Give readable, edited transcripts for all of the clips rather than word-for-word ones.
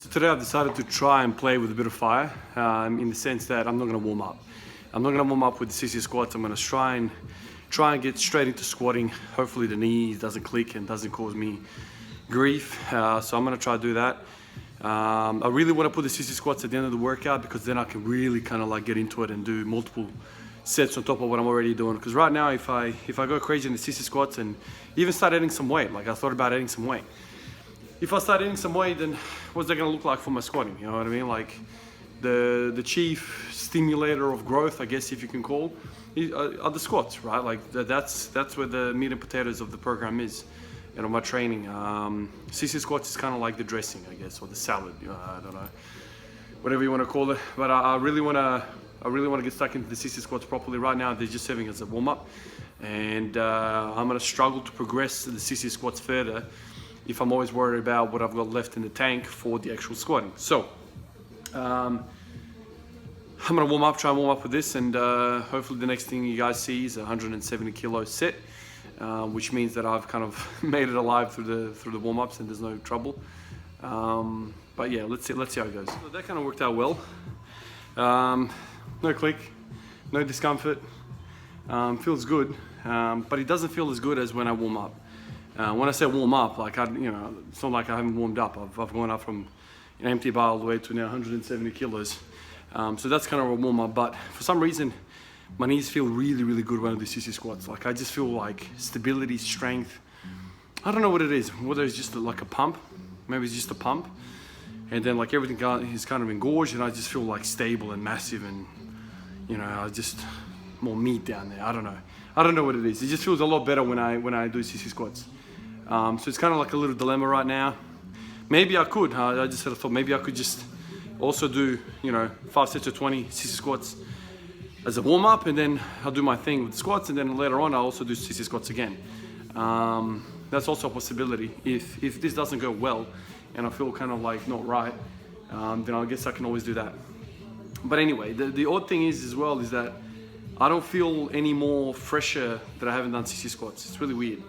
So today I've decided to try and play with a bit of fire in the sense that I'm not going to warm up. I'm not going to warm up with the CC squats. I'm going to try and get straight into squatting. Hopefully the knee doesn't click and doesn't cause me grief. So I'm going to try to do that. I really want to put the CC squats at the end of the workout because then I can really kind of like get into it and do multiple sets on top of what I'm already doing. Because right now if I go crazy in the CC squats and even start adding some weight, like I thought about adding some weight. If I start adding some weight, then what's that gonna look like for my squatting? You know what I mean? Like the chief stimulator of growth, I guess if you can call, are the squats, right? Like that's where the meat and potatoes of the program is. You know, my training. CC squats is kind of like the dressing, I guess, or the salad. You know, I don't know, whatever you want to call it. But I really want to get stuck into the CC squats properly. Right now, they're just serving as a warm up, and I'm gonna struggle to progress the CC squats further if I'm always worried about what I've got left in the tank for the actual squatting. So I'm gonna try and warm up with this, and hopefully the next thing you guys see is a 170 kilo set, which means that I've kind of made it alive through the warm-ups and there's no trouble. But yeah, let's see how it goes. So that kind of worked out well. No click, no discomfort, feels good, but it doesn't feel as good as when I warm up. When I say warm up, like it's not like I haven't warmed up. I've gone up from an empty bar all the way to now 170 kilos. So that's kind of a warm up, but for some reason, my knees feel really, really good when I do CC squats. Like I just feel like stability, strength. I don't know what it is, whether it's just like a pump, maybe it's just a pump. And then like everything is kind of engorged and I just feel like stable and massive and, I just more meat down there. I don't know what it is. It just feels a lot better when I do CC squats. So it's kind of like a little dilemma right now. Maybe I could, I just had a thought, maybe I could just also do, 5 sets of 20 CC squats as a warm up, and then I'll do my thing with squats, and then later on I'll also do CC squats again. That's also a possibility. If this doesn't go well, and I feel kind of like not right, then I guess I can always do that. But anyway, the odd thing is that I don't feel any more fresher that I haven't done CC squats. It's really weird.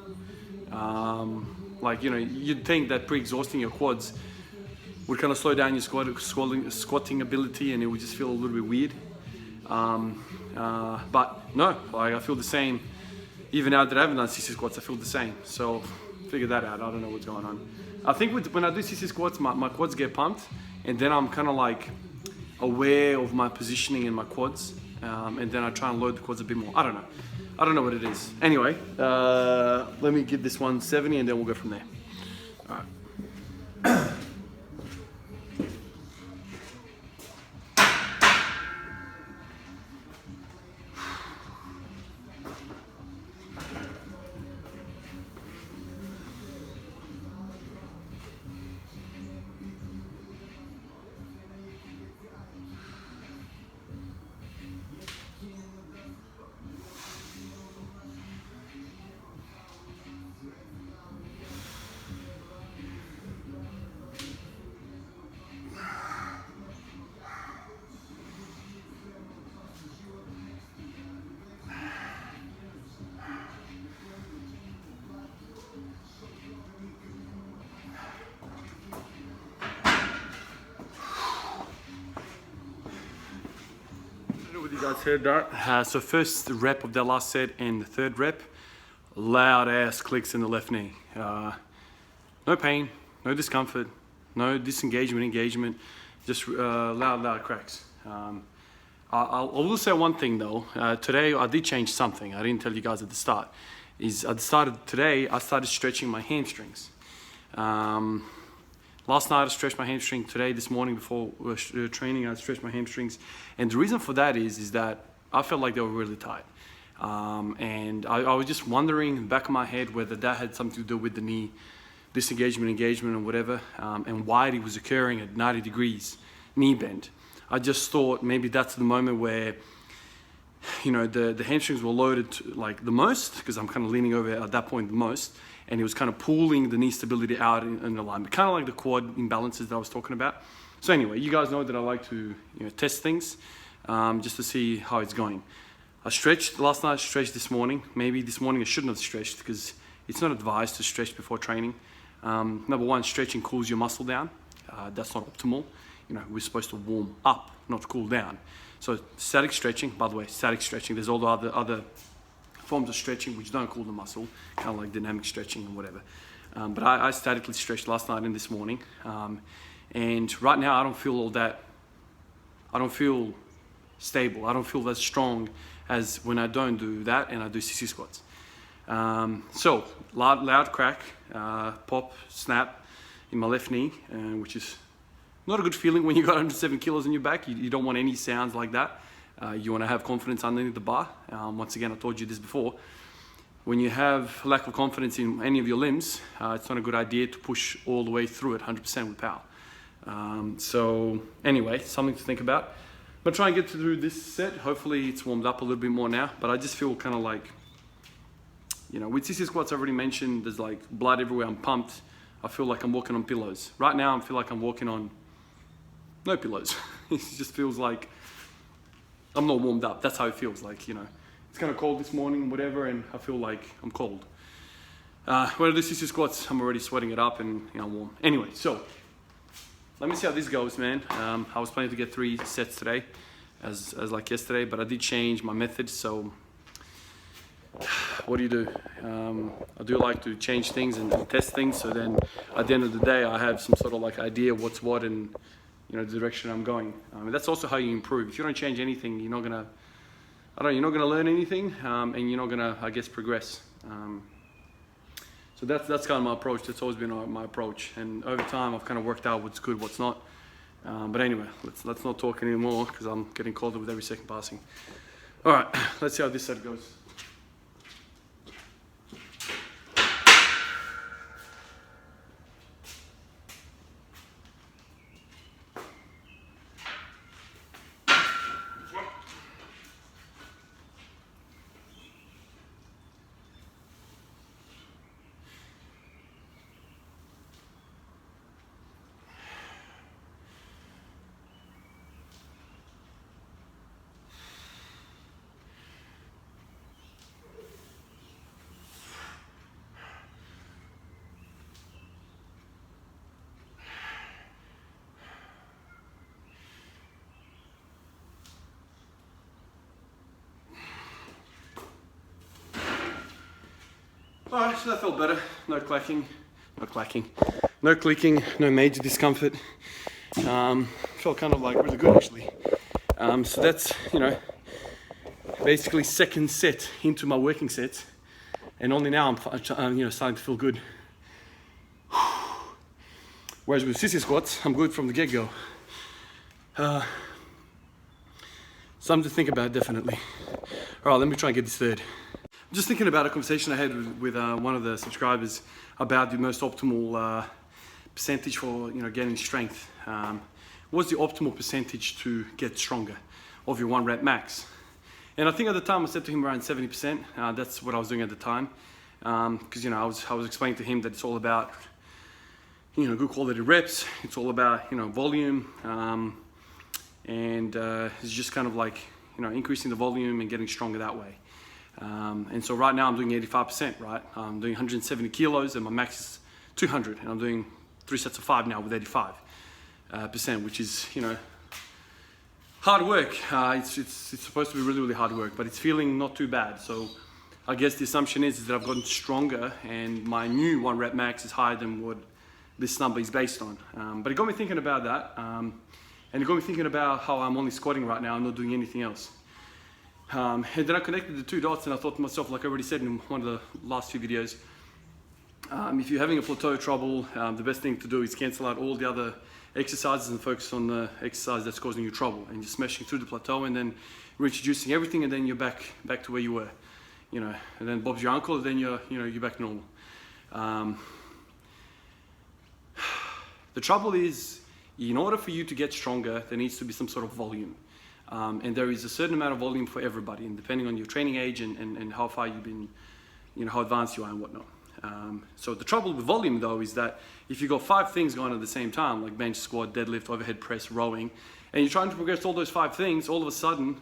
You'd think that pre-exhausting your quads would kind of slow down your squatting ability, and it would just feel a little bit weird. But no, like I feel the same. Even now that I haven't done CC squats, I feel the same. So figure that out. I don't know what's going on. I think when I do CC squats, my quads get pumped, and then I'm kind of like aware of my positioning in my quads, and then I try and load the quads a bit more. I don't know what it is. Anyway, let me give this one 70, and then we'll go from there. All right. You guys heard that. So first rep of that last set and the third rep, loud ass clicks in the left knee. No pain, no discomfort, no disengagement, engagement, just loud cracks. I will say one thing though. Today I did change something. I didn't tell you guys at the start. I started stretching my hamstrings. Last night I stretched my hamstring. Today, this morning before training, I stretched my hamstrings. And the reason for that is that I felt like they were really tight. And I was just wondering in the back of my head whether that had something to do with the knee disengagement, engagement, or whatever, and why it was occurring at 90 degrees knee bend. I just thought maybe that's the moment where, the hamstrings were loaded like the most, because I'm kind of leaning over at that point the most, and it was kind of pulling the knee stability out in alignment, kind of like the quad imbalances that I was talking about. So anyway, you guys know that I like to test things just to see how it's going. I stretched last night, I stretched this morning. Maybe this morning I shouldn't have stretched because it's not advised to stretch before training. Number one, stretching cools your muscle down. that's not optimal. You know, we're supposed to warm up, not cool down. So static stretching, by the way, static stretching, there's all the other forms of stretching which don't cool the muscle, kind of like dynamic stretching or whatever. But I statically stretched last night and this morning. And right now I don't feel all that, I don't feel stable. I don't feel that strong as when I don't do that and I do CC squats. So loud crack, pop, snap in my left knee, which is not a good feeling when you got 107 kilos in your back. You don't want any sounds like that. You want to have confidence underneath the bar. Once again, I told you this before. When you have lack of confidence in any of your limbs, it's not a good idea to push all the way through it 100% with power. So anyway, something to think about. But try and get through this set. Hopefully it's warmed up a little bit more now, but I just feel kind of like, you know, with CC squats I already mentioned, there's like blood everywhere, I'm pumped. I feel like I'm walking on pillows. Right now I feel like I'm walking on no pillows. It just feels like I'm not warmed up. That's how it feels like, you know. It's kind of cold this morning, whatever, and I feel like I'm cold. When I do CC squats, I'm already sweating it up and, you know, warm. Anyway, so let me see how this goes, man. I was planning to get 3 sets today, as like yesterday, but I did change my method. So what do? I do like to change things and test things. So then at the end of the day, I have some sort of like idea what's what and, you know, the direction I'm going. That's also how you improve. If you don't change anything, you're not gonna, you're not gonna learn anything, and you're not gonna, I guess, progress. So that's kind of my approach. That's always been my approach. And over time, I've kind of worked out what's good, what's not. But anyway, let's not talk anymore because I'm getting colder with every second passing. All right, let's see how this set goes. Alright, so that felt better. No clacking, no clicking, no major discomfort. Felt kind of like really good actually. So that's, you know, basically second set into my working sets, and only now I'm you know, starting to feel good. Whereas with CC squats, I'm good from the get-go. Something to think about, definitely. Alright, let me try and get this third. Just thinking about a conversation I had with one of the subscribers about the most optimal percentage for, you know, getting strength. What's the optimal percentage to get stronger of your 1 rep max? And I think at the time I said to him around 70%. That's what I was doing at the time, because, you know, I was explaining to him that it's all about, you know, good quality reps. It's all about, you know, volume, and it's just kind of like, you know, increasing the volume and getting stronger that way. And so right now I'm doing 85%, right? I'm doing 170 kilos and my max is 200, and I'm doing 3 sets of 5 now with 85%, which is, you know, hard work. It's supposed to be really, really hard work, but it's feeling not too bad. So I guess the assumption is that I've gotten stronger and my new 1 rep max is higher than what this number is based on. But it got me thinking about that, and it got me thinking about how I'm only squatting right now and not doing anything else. And then I connected the 2 dots and I thought to myself, like I already said in one of the last few videos, if you're having a plateau trouble, the best thing to do is cancel out all the other exercises and focus on the exercise that's causing you trouble, and just smashing through the plateau and then reintroducing everything, and then you're back to where you were, you know, and then Bob's your uncle, and then you're back normal. The trouble is, in order for you to get stronger, there needs to be some sort of volume. And there is a certain amount of volume for everybody, and depending on your training age and how far you've been, you know, how advanced you are and whatnot. So the trouble with volume though is that if you've got 5 things going at the same time, like bench, squat, deadlift, overhead press, rowing, and you're trying to progress all those 5 things, all of a sudden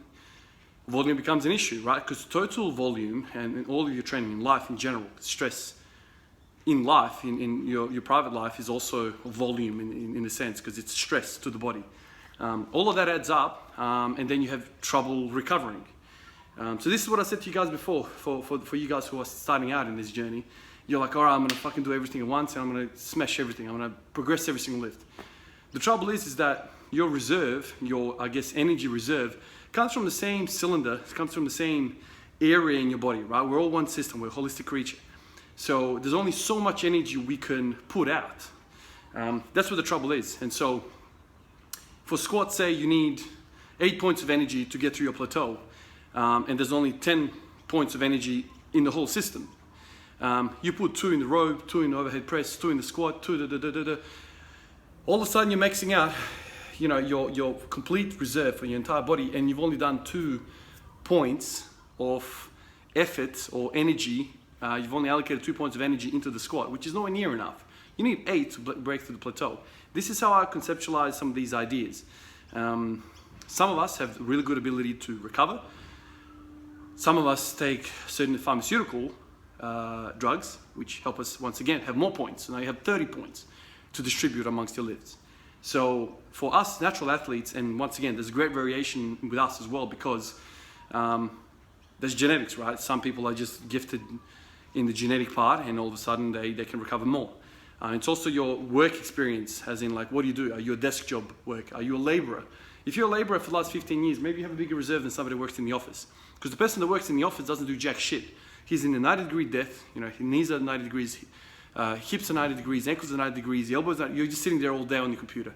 volume becomes an issue, right? Because total volume and all of your training in life in general, stress, in life, in your private life, is also volume in a sense, because it's stress to the body. All of that adds up, and then you have trouble recovering. So this is what I said to you guys before, for you guys who are starting out in this journey. You're like, all right, I'm gonna fucking do everything at once, and I'm gonna smash everything. I'm gonna progress every single lift. The trouble is that your reserve, your, I guess, energy reserve, comes from the same cylinder, it comes from the same area in your body, right? We're all one system, we're a holistic creature. So there's only so much energy we can put out. That's what the trouble is. And so for squats, say you need 8 points of energy to get through your plateau, and there's only 10 points of energy in the whole system. You put 2 in the row, 2 in the overhead press, 2 in the squat, 2 all of a sudden you're maxing out, you know, your complete reserve for your entire body, and you've only done 2 points of effort or energy. You've only allocated 2 points of energy into the squat, which is nowhere near enough. You need 8 to break through the plateau. This is how I conceptualize some of these ideas. Some of us have really good ability to recover. Some of us take certain pharmaceutical drugs, which help us, once again, have more points. So now you have 30 points to distribute amongst your lifts. So for us natural athletes, and once again, there's great variation with us as well, because there's genetics, right? Some people are just gifted in the genetic part, and all of a sudden they can recover more. It's also your work experience, as in like, what do? Are you a desk job work? Are you a laborer? If you're a laborer for the last 15 years, maybe you have a bigger reserve than somebody who works in the office. Because the person that works in the office doesn't do jack shit. He's in a 90-degree depth, you know, his knees are 90 degrees, hips are 90 degrees, ankles are 90 degrees, the elbows are, you're just sitting there all day on your computer.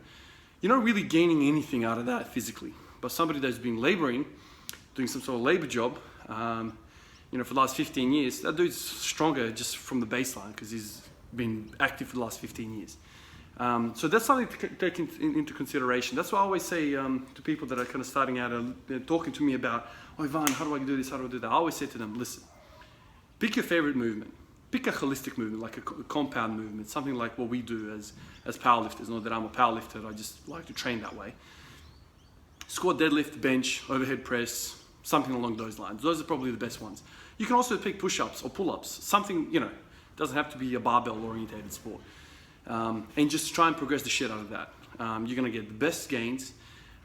You're not really gaining anything out of that physically. But somebody that's been laboring, doing some sort of labor job, you know, for the last 15 years, that dude's stronger just from the baseline because he's been active for the last 15 years. So that's something to take into consideration. That's why I always say to people that are kind of starting out and talking to me about, oh, Ivan, how do I do this? How do I do that? I always say to them, listen, pick your favorite movement. Pick a holistic movement, like a compound movement, something like what we do as powerlifters. Not that I'm a powerlifter, I just like to train that way. Squat, deadlift, bench, overhead press, something along those lines. Those are probably the best ones. You can also pick push-ups or pull-ups, something, you know, doesn't have to be a barbell-orientated sport. And just try and progress the shit out of that. You're gonna get the best gains,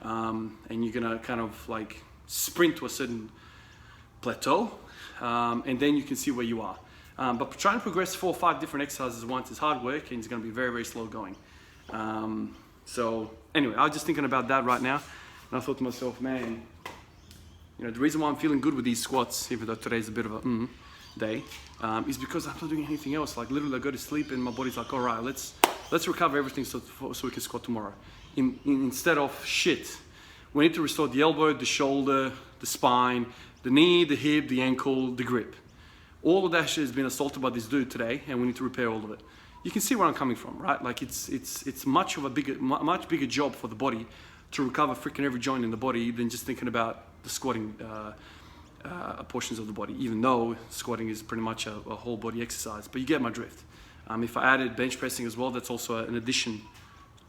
and you're gonna kind of like sprint to a certain plateau, and then you can see where you are. But trying to progress 4 or 5 different exercises at once is hard work, and it's gonna be very, very slow going. So anyway, I was just thinking about that right now, and I thought to myself, man, you know, the reason why I'm feeling good with these squats, even though today's a bit of a day, is because I'm not doing anything else. Like literally I go to sleep and my body's like, all right, let's recover everything so we can squat tomorrow. Instead of shit, we need to restore the elbow, the shoulder, the spine, the knee, the hip, the ankle, the grip. All of that shit has been assaulted by this dude today, and we need to repair all of it. You can see where I'm coming from, right? Like it's much bigger job for the body to recover freaking every joint in the body than just thinking about the squatting portions of the body, even though squatting is pretty much a whole body exercise, but you get my drift. If I added bench pressing as well, that's also an addition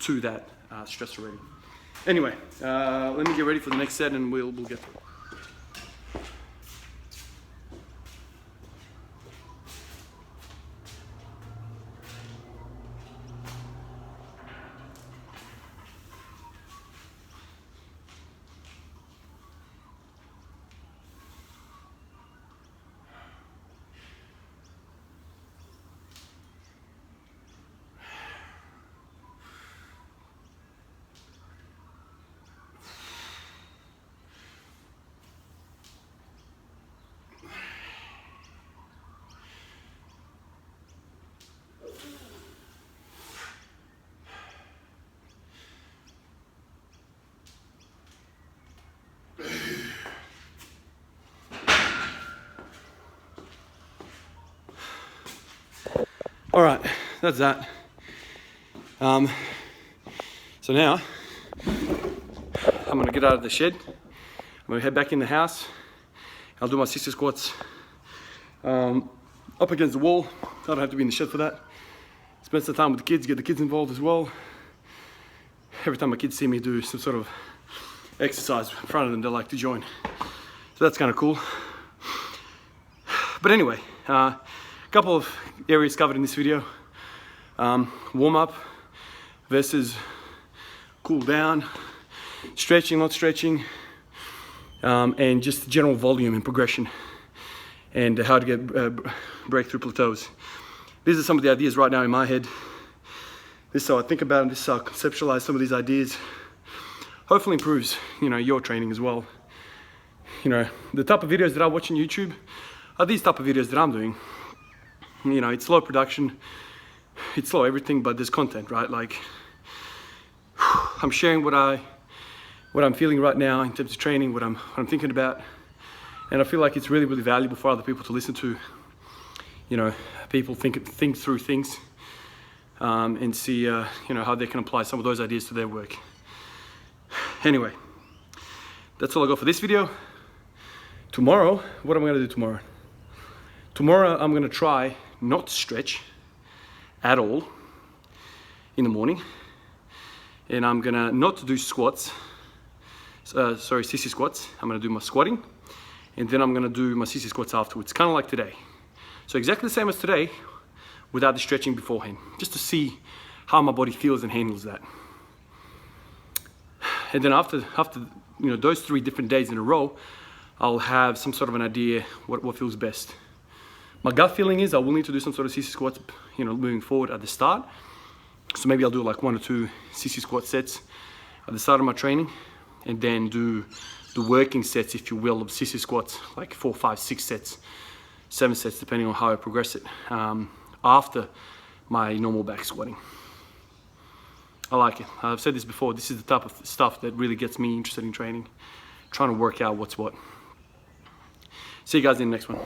to that stress already. Anyway, let me get ready for the next set and we'll get through it. All right, that's that. So now, I'm gonna get out of the shed. I'm gonna head back in the house. I'll do my 60 squats up against the wall. I don't have to be in the shed for that. Spend some time with the kids, get the kids involved as well. Every time my kids see me do some sort of exercise in front of them, they like to join. So that's kind of cool. But anyway, couple of areas covered in this video. Warm up versus cool down, stretching, not stretching, and just general volume and progression, and how to get breakthrough plateaus. These are some of the ideas right now in my head. This is how I think about it, this is how I conceptualize some of these ideas. Hopefully improves, your training as well. The type of videos that I watch on YouTube are these type of videos that I'm doing. It's low production, it's low everything, but there's content, right? Like, I'm sharing what I'm feeling right now in terms of training, what I'm thinking about, and I feel like it's really, really valuable for other people to listen to. People think through things, and see, how they can apply some of those ideas to their work. Anyway, that's all I got for this video. Tomorrow, what am I gonna do tomorrow? Tomorrow, I'm gonna try not to stretch at all in the morning, and I'm gonna not do squats. Sissy squats. I'm gonna do my squatting, and then I'm gonna do my sissy squats afterwards, kind of like today. So exactly the same as today, without the stretching beforehand, just to see how my body feels and handles that. And then after those 3 different days in a row, I'll have some sort of an idea what feels best. My gut feeling is I will need to do some sort of sissy squats, moving forward at the start. So maybe I'll do like 1 or 2 sissy squat sets at the start of my training, and then do the working sets, if you will, of sissy squats, like 4, 5, 6 sets, 7 sets, depending on how I progress it, after my normal back squatting. I like it. I've said this before, this is the type of stuff that really gets me interested in training, trying to work out what's what. See you guys in the next one.